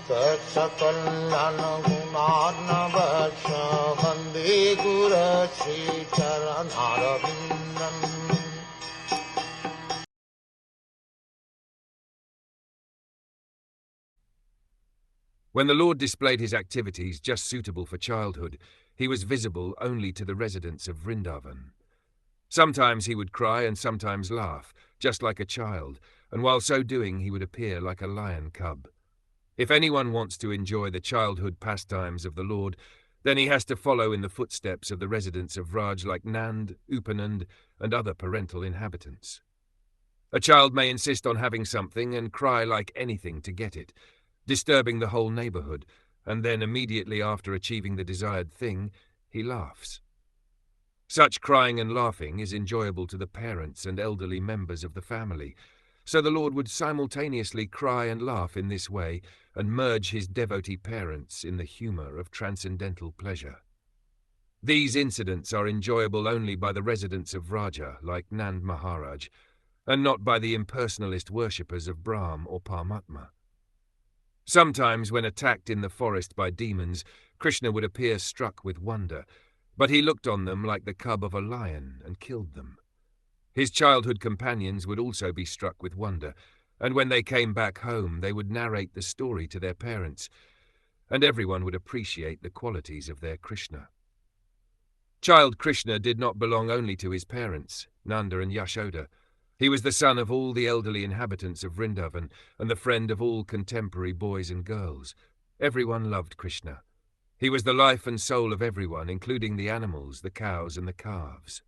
Saksakallan gunarnavasya Vande Guru Sri Charanarvindam. When the Lord displayed his activities just suitable for childhood, he was visible only to the residents of Vrindavan. Sometimes he would cry and sometimes laugh, just like a child, and while so doing he would appear like a lion cub. If anyone wants to enjoy the childhood pastimes of the Lord, then he has to follow in the footsteps of the residents of Raj like Nand, Upanand, and other parental inhabitants. A child may insist on having something and cry like anything to get it, disturbing the whole neighborhood, and then immediately after achieving the desired thing, he laughs. Such crying and laughing is enjoyable to the parents and elderly members of the family, so the Lord would simultaneously cry and laugh in this way and merge his devotee parents in the humor of transcendental pleasure. These incidents are enjoyable only by the residents of Raja, like Nand Maharaj, and not by the impersonalist worshippers of Brahm or Paramatma. Sometimes, when attacked in the forest by demons, Krishna would appear struck with wonder, but he looked on them like the cub of a lion and killed them. His childhood companions would also be struck with wonder, and when they came back home they would narrate the story to their parents, and everyone would appreciate the qualities of their Krishna. Child Krishna did not belong only to his parents, Nanda and Yashoda. He was the son of all the elderly inhabitants of Vrindavan and the friend of all contemporary boys and girls. Everyone loved Krishna. He was the life and soul of everyone, including the animals, the cows and the calves.